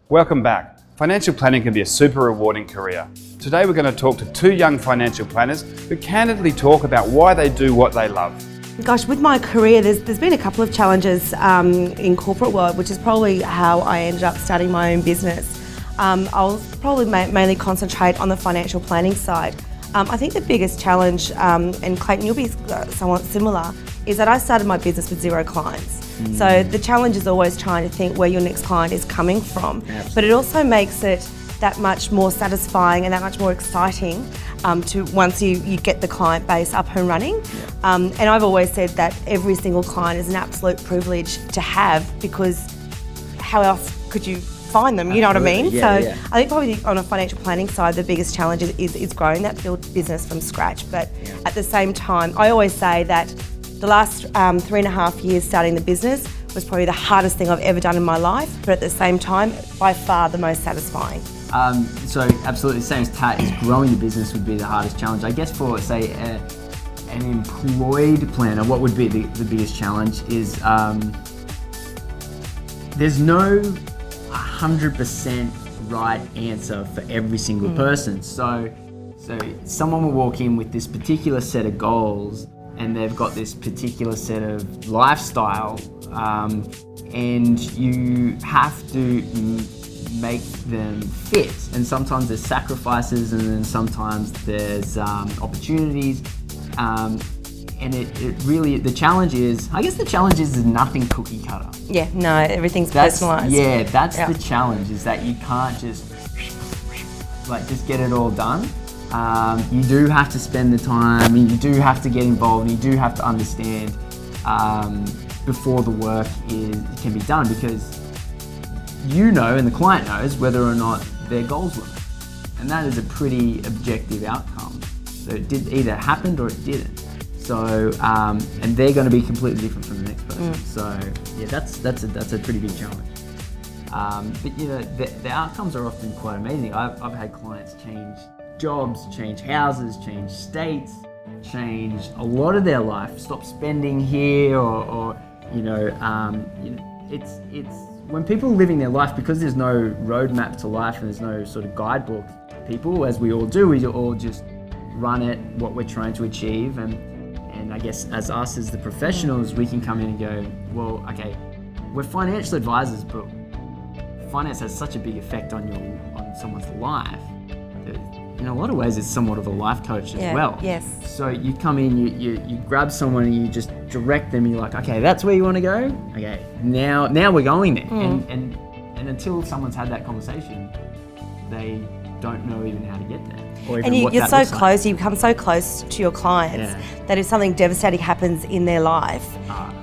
Welcome back. Financial planning can be a super rewarding career. Today we're going to talk to two young financial planners who candidly talk about why they do what they love. Gosh, with my career, there's been a couple of challenges in corporate world, which is probably how I ended up starting my own business. I'll probably mainly concentrate on the financial planning side. I think the biggest challenge, and Clayton, you'll be somewhat similar, is that I started my business with 0 clients. So the challenge is always trying to think where your next client is coming from. Absolutely. But it also makes it that much more satisfying and that much more exciting to once you get the client base up and running. And I've always said that every single client is an absolute privilege to have, because how else could you find them, you know what I mean? Yeah, so yeah. I think probably on a financial planning side, the biggest challenge is growing that business from scratch. But at the same time, I always say that the last 3.5 years starting the business was probably the hardest thing I've ever done in my life, but at the same time, by far the most satisfying. So absolutely, same as Tat, is growing the business would be the hardest challenge. I guess for, say, an employed planner, what would be the biggest challenge is there's no 100% right answer for every single person. So someone will walk in with this particular set of goals and they've got this particular set of lifestyle, and you have to make them fit. And sometimes there's sacrifices, and then sometimes there's opportunities. And it really, the challenge is nothing cookie cutter. Yeah, no, everything's personalised. Yeah, that's the challenge, is that you can't just get it all done. You do have to spend the time, and you do have to get involved, and you do have to understand before the work can be done, because you know, and the client knows, whether or not their goals were met. And that is a pretty objective outcome. So it either happened or it didn't. So, and they're going to be completely different from the next person. So, yeah, that's a pretty big challenge. But you know, the outcomes are often quite amazing. I've had clients change jobs, change houses, change states, change a lot of their life, stop spending here, or it's when people are living their life, because there's no roadmap to life and there's no sort of guidebook. People, as we all do, we all just run at what we're trying to achieve, and I guess as us as the professionals, we can come in and go, well, okay, we're financial advisors, but finance has such a big effect on someone's life. In a lot of ways, it's somewhat of a life coach as well. Yes. So you come in, you grab someone and you just direct them. You're like, okay, that's where you want to go. Okay, now we're going there. And until someone's had that conversation, they don't know even how to get there. Or even And you're so close. Like. You become so close to your clients that if something devastating happens in their life,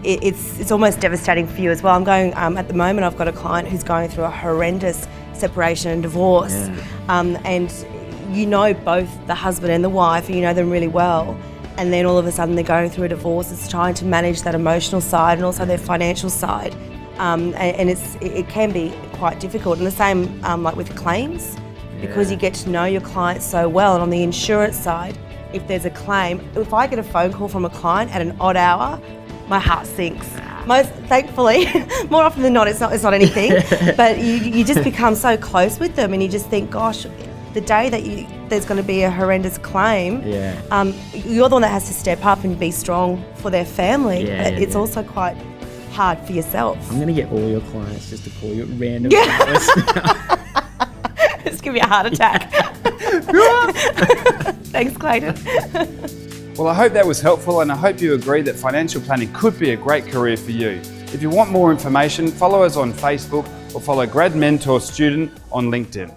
it's almost devastating for you as well. I'm going at the moment. I've got a client who's going through a horrendous separation and divorce, and you know both the husband and the wife, and you know them really well, and then all of a sudden they're going through a divorce. It's trying to manage that emotional side and also their financial side, and it can be quite difficult. And the same like with claims, because you get to know your clients so well. And on the insurance side, if there's a claim, if I get a phone call from a client at an odd hour, my heart sinks. Most thankfully, more often than not, it's not anything. But you just become so close with them, and you just think, gosh, the day that there's going to be a horrendous claim, you're the one that has to step up and be strong for their family. But it's also quite hard for yourself. I'm going to get all your clients just to call you at random hours. It's going to be a heart attack. Thanks, Clayton. Well, I hope that was helpful, and I hope you agree that financial planning could be a great career for you. If you want more information, follow us on Facebook or follow Grad Mentor Student on LinkedIn.